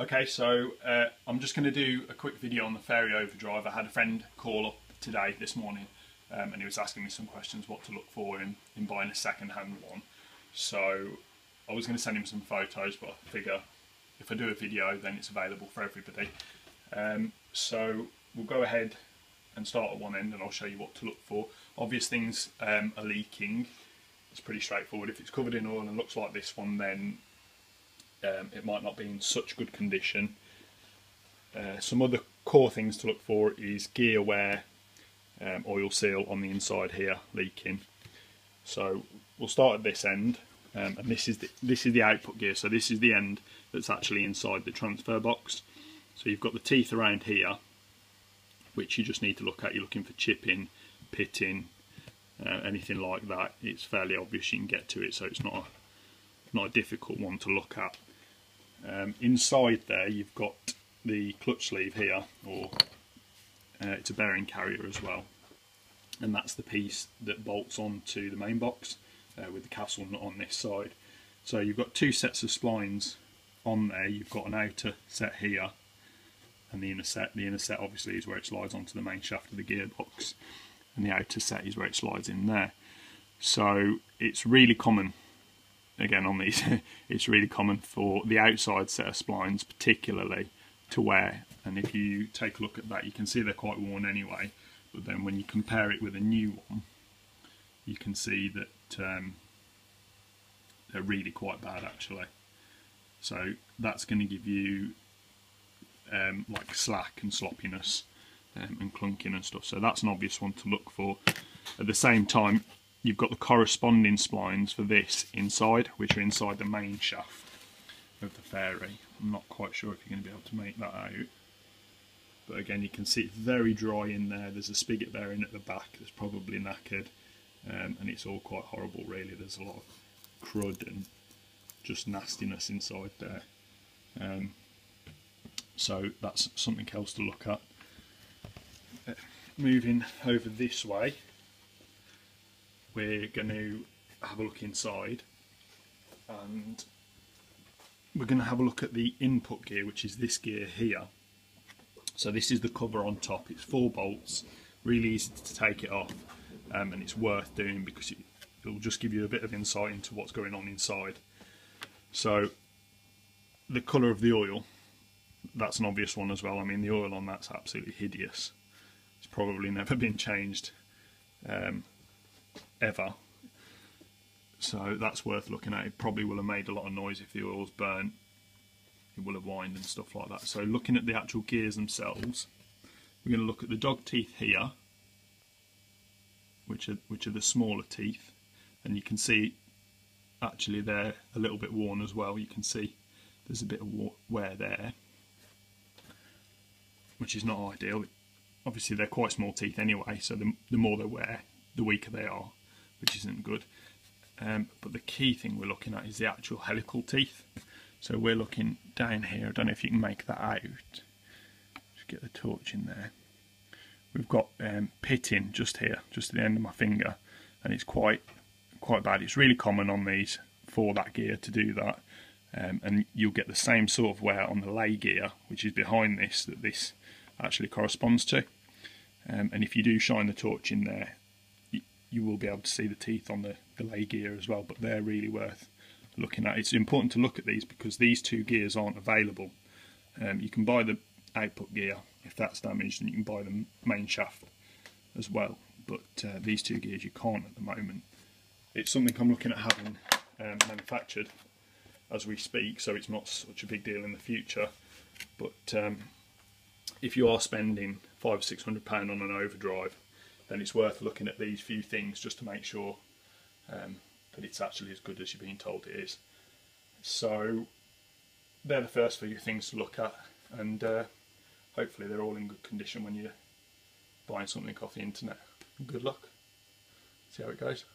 Okay, so I'm just going to do a quick video on the Fairey Overdrive. I had a friend call up today, this morning, and he was asking me some questions what to look for in buying a second-hand one. So I was going to send him some photos, but I figure if I do a video then it's available for everybody. So we'll go ahead and start at one end and I'll show you what to look for. Obvious things are leaking. It's pretty straightforward. If it's covered in oil and looks like this one, then it might not be in such good condition. Some other core things to look for is gear wear, oil seal on the inside here leaking. So we'll start at this end, and this is the output gear. So this is the end that's actually inside the transfer box. So you've got the teeth around here, which you just need to look at. You're looking for chipping, pitting, anything like that. It's fairly obvious you can get to it, so it's not a difficult one to look at. Inside there you've got the clutch sleeve here, or it's a bearing carrier as well, and that's the piece that bolts onto the main box with the castle nut on this side. So you've got two sets of splines on there. You've got an outer set here and the inner set. The inner set obviously is where it slides onto the main shaft of the gearbox, and the outer set is where it slides in there. So it's really common, again on these, it's really common for the outside set of splines particularly to wear, and if you take a look at that you can see they're quite worn anyway, but then when you compare it with a new one you can see that they're really quite bad actually. So that's going to give you like slack and sloppiness and clunking and stuff, so that's an obvious one to look for. At the same time, you've got the corresponding splines for this inside, which are inside the main shaft of the Fairey. I'm not quite sure if you're going to be able to make that out, but again you can see it's very dry in there. There's a spigot bearing at the back that's probably knackered, and it's all quite horrible really. There's a lot of crud and just nastiness inside there. So that's something else to look at. Moving over this way, we're going to have a look inside, and we're going to have a look at the input gear, which is this gear here. So this is the cover on top. It's 4 bolts, really easy to take it off, and it's worth doing because it'll just give you a bit of insight into what's going on inside. So the colour of the oil, that's an obvious one as well. I mean, the oil on that's absolutely hideous. It's probably never been changed ever, so that's worth looking at. It probably will have made a lot of noise if the oil's burnt. It will have whined and stuff like that. So looking at the actual gears themselves, we're going to look at the dog teeth here, which are the smaller teeth, and you can see actually they're a little bit worn as well. You can see there's a bit of wear there, which is not ideal. Obviously they're quite small teeth anyway, so the more they wear, the weaker they are, which isn't good. But the key thing we're looking at is the actual helical teeth. So we're looking down here. I don't know if you can make that out. Just get the torch in there. We've got pitting just here, just at the end of my finger, and it's quite bad. It's really common on these for that gear to do that, and you'll get the same sort of wear on the lay gear, which is behind this, that this actually corresponds to. And if you do shine the torch in there, you will be able to see the teeth on the lay gear as well, but they're really worth looking at. It's important to look at these because these 2 gears aren't available. You can buy the output gear if that's damaged, and you can buy the main shaft as well, but these 2 gears you can't at the moment. It's something I'm looking at having manufactured as we speak, so it's not such a big deal in the future, but if you are spending £500 or £600 on an overdrive, then it's worth looking at these few things just to make sure that it's actually as good as you're being told it is. So they're the first few things to look at, and hopefully they're all in good condition when you're buying something off the internet. Good luck. See how it goes.